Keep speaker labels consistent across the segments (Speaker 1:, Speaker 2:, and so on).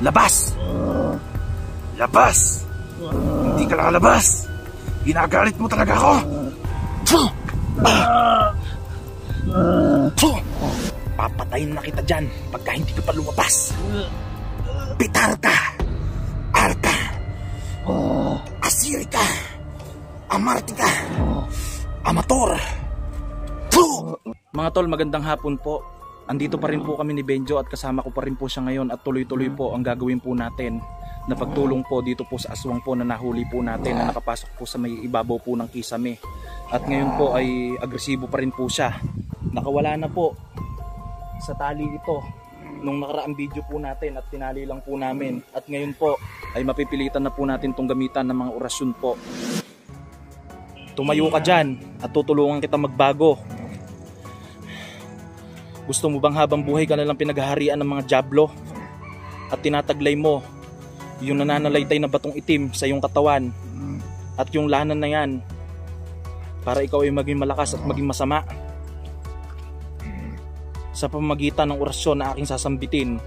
Speaker 1: Labas! Labas! Hindi ka nakalabas! Ginagalit mo talaga ako! Papatayin na kita dyan pagka hindi ka pa lumabas. Pitar ka! Arka! Asiri ka! Amarti ka! Amator! Mga tol, magandang hapon po. Andito pa rin po kami ni Benjo at kasama ko pa rin po siya ngayon at tuloy-tuloy po ang gagawin po natin na pagtulong po dito po sa aswang po na nahuli po natin na nakapasok po sa may ibabaw po ng kisame. At ngayon po ay agresibo pa rin po siya. Nakawala na po sa tali ito nung nakaraang video po natin at tinali lang po namin. At ngayon po ay mapipilitan na po natin itong gamitan ng mga orasyon po. Tumayo ka dyan at tutulungan kita magbago. Gusto mo bang habang buhay ka nalang pinaghaharian ng mga diablo at tinataglay mo yung nananalaytay na batong itim sa iyong katawan at yung lanan na yan para ikaw ay maging malakas at maging masama? Sa pamamagitan ng orasyon na aking sasambitin,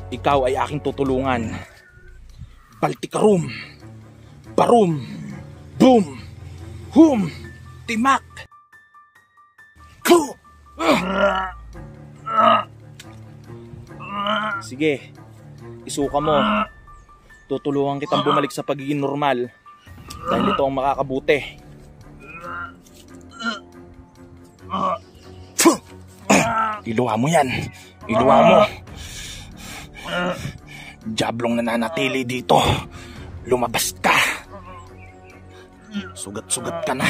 Speaker 1: ikaw ay aking tutulungan. Baltikarum, barum, boom, hum, timak, ku. Sige, isuka mo. Tutulungan kitang bumalik sa pagiging normal dahil ito ang makakabuti. Iluha mo yan. Iluha mo. Diablong nananatili dito, lumabas ka. Sugat-sugat ka na.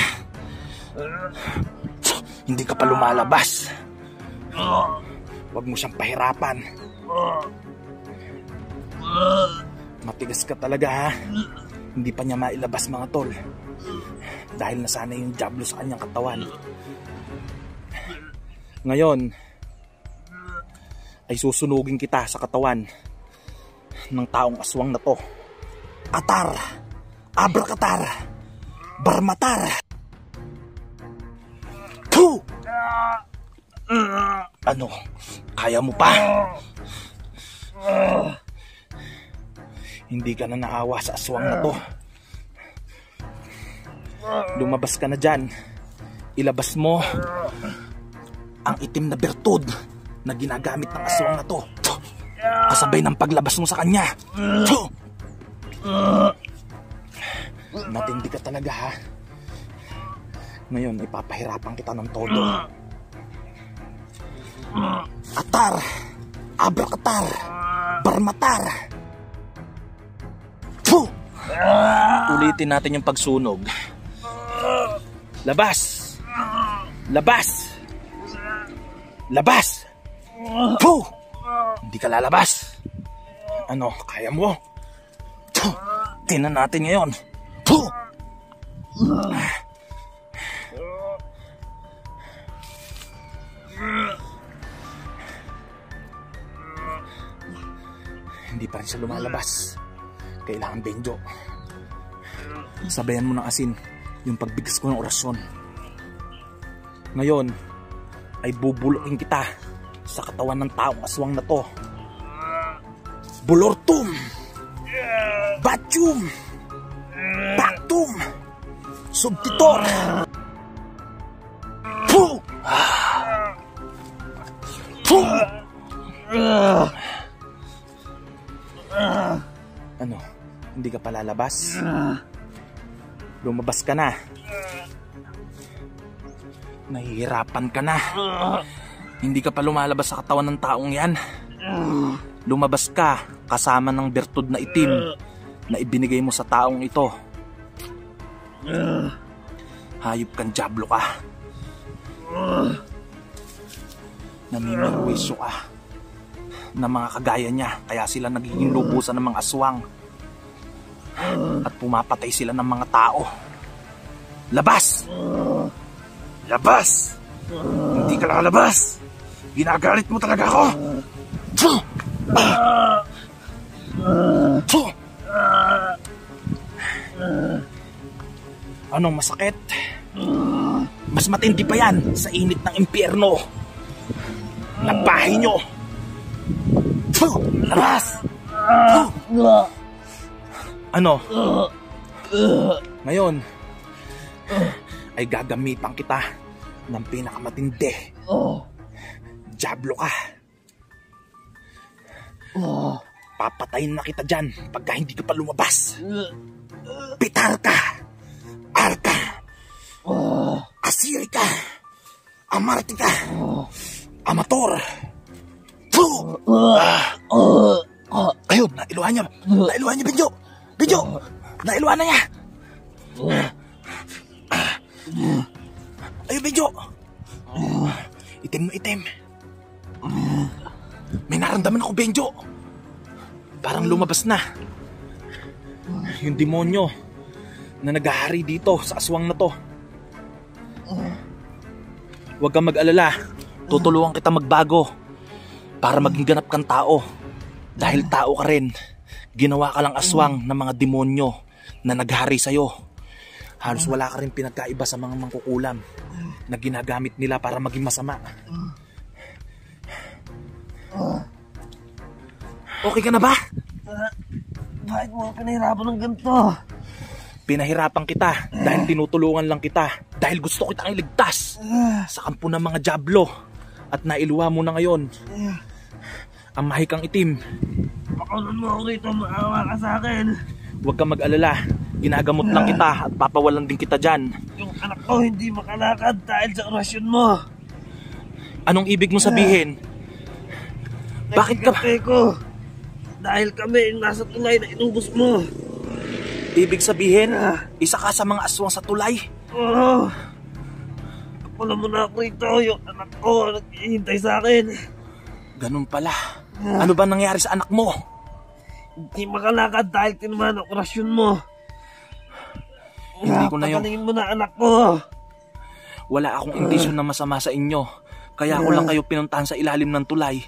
Speaker 1: Hindi ka pa lumalabas. Huwag mo siyang pahirapan. Matigas ka talaga, ha. Hindi pa niya mailabas, mga tol, dahil nasanay yung diablo sa kanyang katawan. Ngayon ay susunugin kita sa katawan ng taong aswang na to. Atar, abrakatar, barmatar. Ano? Kaya mo pa? Hindi ka na naawa sa aswang na to. Lumabas ka na dyan. Ilabas mo ang itim na bertud na ginagamit ng aswang na to, kasabay ng paglabas mo sa kanya. Matindi ka talaga, ha. Ngayon ipapahirapan kita ng todo. Atar, abrakatar, barmatar. Ulitin natin yung pagsunog. Labas! Labas! Labas! Hindi ka lalabas. Ano, kaya mo? Tingnan natin ngayon. Hindi pa rin siya lumalabas. Kailangan, Benjo, sabayan mo ng asin yung pagbigas ko ng orasyon. Ngayon ay bubulukin kita sa katawan ng taong aswang na to. Bulortum, Batyum, Baktum, Subtitor. Ano? Hindi ka pa lalabas? Lumabas ka na. Nahihirapan ka na. Hindi ka pa lumalabas sa katawan ng taong yan. Lumabas ka kasama ng bertud na itim na ibinigay mo sa taong ito. Hayop kang diablo ka. Namimirwisyo ka na mga kagaya niya, kaya sila nagiging lubusan ng mga aswang at pumapatay sila ng mga tao. Labas! Labas! Hindi ka nakalabas! Ginagalit mo talaga ako! Anong masakit? Mas matindi pa yan sa init ng impyerno. Nagbahay nyo. Labas! Ano? Ngayon, ay gagamitan kita ng pinakamatindi. Diablo ka. Papatayin na kita dyan pagka hindi ka pa lumabas. Pitar ka, Arka, Asiri ka, Amarti ka, Amator. Ayun, nailuhan niya. Nailuhan niya, Benjo. Benjo, nailuhan na niya. Ayun, Benjo. Itim na itim. May naramdaman ako, Benjo. Parang lumabas na yung demonyo na naghahari dito sa aswang na to. Huwag kang mag-alala. Tutulungan kita magbago para maging ganap kang tao. Dahil tao ka rin, ginawa ka lang aswang ng mga demonyo na naghari sa'yo. Halos wala ka rin pinagkaiba sa mga mangkukulam na ginagamit nila para maging masama. Okay ka na ba?
Speaker 2: Bakit mo pinahirapan ng ganito?
Speaker 1: Pinahirapan kita dahil tinutulungan lang kita. Dahil gusto kitang iligtas sa kampo ng mga Diablo. At nailuwa mo na ngayon ang mahikang itim.
Speaker 2: Pakawalan mo ako rito, maawa ka sa akin.
Speaker 1: Huwag kang mag-alala. Ginagamot lang kita at papawalan din kita dyan.
Speaker 2: Yung anak ko hindi makalakad dahil sa orasyon mo.
Speaker 1: Anong ibig mo sabihin? Bakit ka?
Speaker 2: Ko, dahil kami nasa tulay na inubos mo.
Speaker 1: Ibig sabihin, isa ka sa mga aswang sa tulay?
Speaker 2: Oo. Wala mo na ako rito, yung anak ko naghihintay sa akin.
Speaker 1: Ganun pala. Ano ba nangyari sa anak mo?
Speaker 2: Hindi makalakad dahil tinamaan ang orasyon mo.
Speaker 1: Hindi ko na yun.
Speaker 2: Pagalingin mo na anak ko.
Speaker 1: Wala akong intensyon na masama sa inyo. Kaya ako lang kayo pinuntahan sa ilalim ng tulay.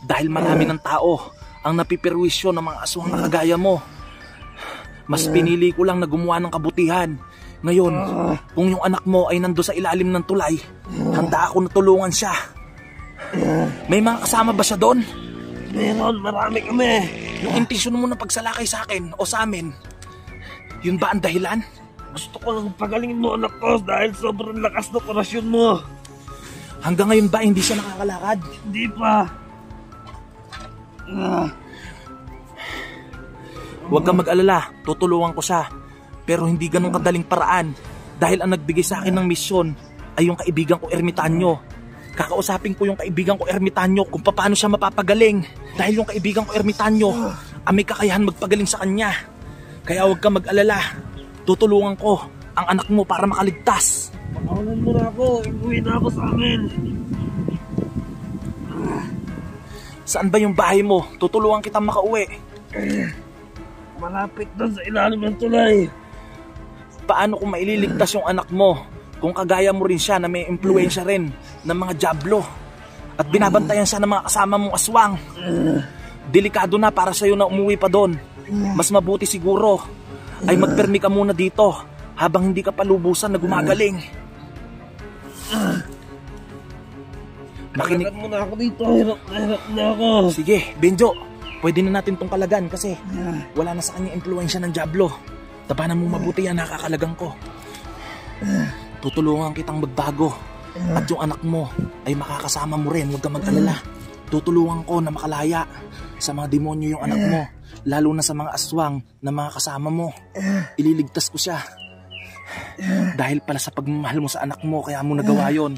Speaker 1: Dahil marami ng tao ang napipirwisyo ng mga aswang na kagaya mo. Mas pinili ko lang na gumawa ng kabutihan. Ngayon, kung yung anak mo ay nando sa ilalim ng tulay, handa ako na tulungan siya. May mga kasama ba siya doon?
Speaker 2: Meron, marami kami.
Speaker 1: Yung intensyon mo na pagsalakay sa akin o sa amin, yun ba ang dahilan?
Speaker 2: Gusto ko lang pagalingin mo anak ko dahil sobrang lakas ng orasyon mo.
Speaker 1: Hanggang ngayon ba hindi siya nakakalakad?
Speaker 2: Hindi pa.
Speaker 1: Huwag kang mag-alala, tutulungan ko siya. Pero hindi ganun kadaling paraan. Dahil ang nagbigay sa akin ng misyon ay yung kaibigan ko Ermitanyo. Kakausapin ko yung kaibigan ko Ermitanyo kung paano siya mapapagaling. Dahil yung kaibigan ko Ermitanyo ang may kakayahan magpagaling sa kanya. Kaya huwag kang mag-alala, tutulungan ko ang anak mo para makaligtas.
Speaker 2: Pakawalan mo na ako, iuwi na ako sa amin.
Speaker 1: Saan ba yung bahay mo? Tutulungan kitang makauwi.
Speaker 2: Malapit doon sa ilalim ng tulay.
Speaker 1: Paano kung maililigtas yung anak mo kung kagaya mo rin siya na may impluensya rin ng mga Diablo at binabantayan siya ng mga kasama mong aswang? Delikado na para sa'yo na umuwi pa doon. Mas mabuti siguro ay magpermi ka muna dito habang hindi ka palubusan na gumagaling.
Speaker 2: Makinig mo na ako dito, hirap na ako.
Speaker 1: Sige, Benjo, pwede na natin tong kalagan kasi wala na sa kanya impluensya ng Diablo. Tabanan mo mabuti yan, nakakalagang ko. Tutulungan kitang magbago at yung anak mo ay makakasama mo rin, huwag kang mag-alala. Tutulungan ko na makalaya sa mga demonyo yung anak mo, lalo na sa mga aswang na mga kasama mo. Ililigtas ko siya. Dahil pala sa pagmamahal mo sa anak mo, kaya mo nagawa yun.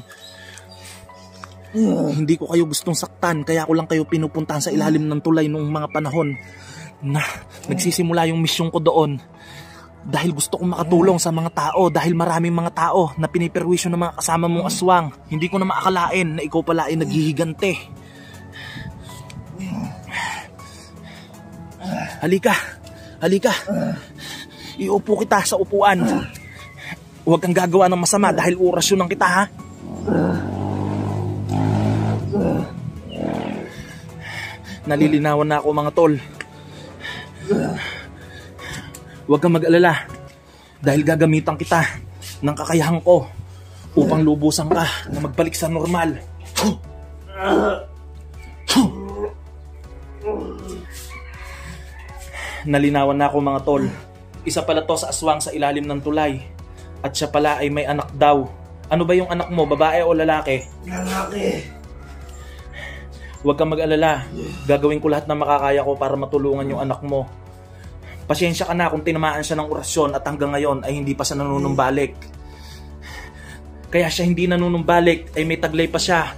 Speaker 1: Hindi ko kayo gustong saktan, kaya ko lang kayo pinupuntahan sa ilalim ng tulay noong mga panahon na nagsisimula yung misyon ko doon. Dahil gusto kong makatulong sa mga tao, dahil maraming mga tao na piniperwisyo ng mga kasama mong aswang. Hindi ko na maakalain na ikaw pala ay naghihigante. Halika, halika. Iupo kita sa upuan. Huwag kang gagawa ng masama dahil orasyon ng kita, ha? Nalilinawan na ako, mga tol. Huwag kang mag-alala dahil gagamitan kita ng kakayahan ko upang lubusan ka na magbalik sa normal. Nalinawan na ako mga tol. Isa pala to sa aswang sa ilalim ng tulay. At siya pala ay may anak daw. Ano ba yung anak mo, babae o lalaki?
Speaker 2: Lalaki.
Speaker 1: Huwag kang mag-alala. Gagawin ko lahat na makakaya ko para matulungan yung anak mo. Pasyensya ka na kung tinamaan siya ng orasyon at hanggang ngayon ay hindi pa siya nanunumbalik. Kaya siya hindi nanunumbalik ay may taglay pa siya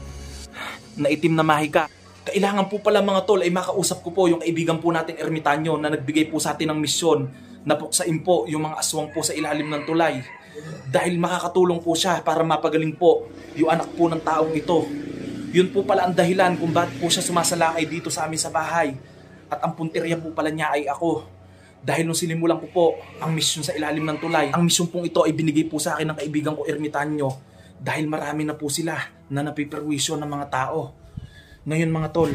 Speaker 1: na itim na mahika. Kailangan po pala mga tol ay makausap ko po yung kaibigan po natin ermitanyo na nagbigay po sa atin ng misyon na puksain po yung mga aswang po sa ilalim ng tulay. Dahil makakatulong po siya para mapagaling po yung anak po ng taong ito. Yun po pala ang dahilan kung bakit po siya sumasalakay dito sa amin sa bahay. At ang punteriya po pala niya ay ako. Dahil nung sinimulan ko po ang misyon sa ilalim ng tulay, ang misyon pong ito ay binigay po sa akin ng kaibigan ko ermitanyo. Dahil marami na po sila na napiperwisyo ng mga tao. Ngayon mga tol,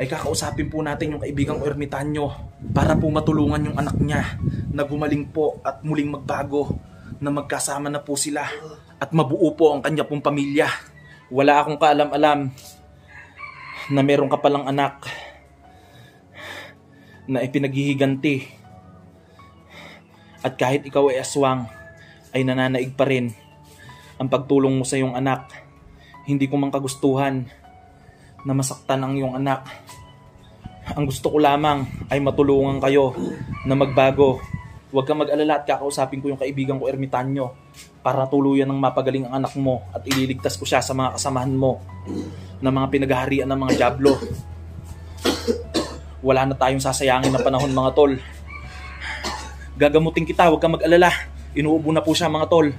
Speaker 1: ay kakausapin po natin yung kaibigan ko ermitanyo para po matulungan yung anak niya na gumaling po at muling magbago, na magkasama na po sila at mabuo po ang kanya pong pamilya. Wala akong kaalam-alam na meron ka palang anak na ipinaghihiganti. At kahit ikaw ay aswang, ay nananaig pa rin ang pagtulong mo sa iyong anak. Hindi ko man kagustuhan na masaktan ang iyong anak. Ang gusto ko lamang ay matulungan kayo na magbago. Huwag kang mag-alala at kakausapin ko yung kaibigan ko ermitanyo para tuluyan ng mapagaling ang anak mo at ililigtas ko siya sa mga kasamahan mo na mga pinaghaharian ng mga dyablo. Wala na tayong sasayangin na panahon mga tol. Gagamutin kita, huwag kang mag-alala. Inuubo na po siya mga tol.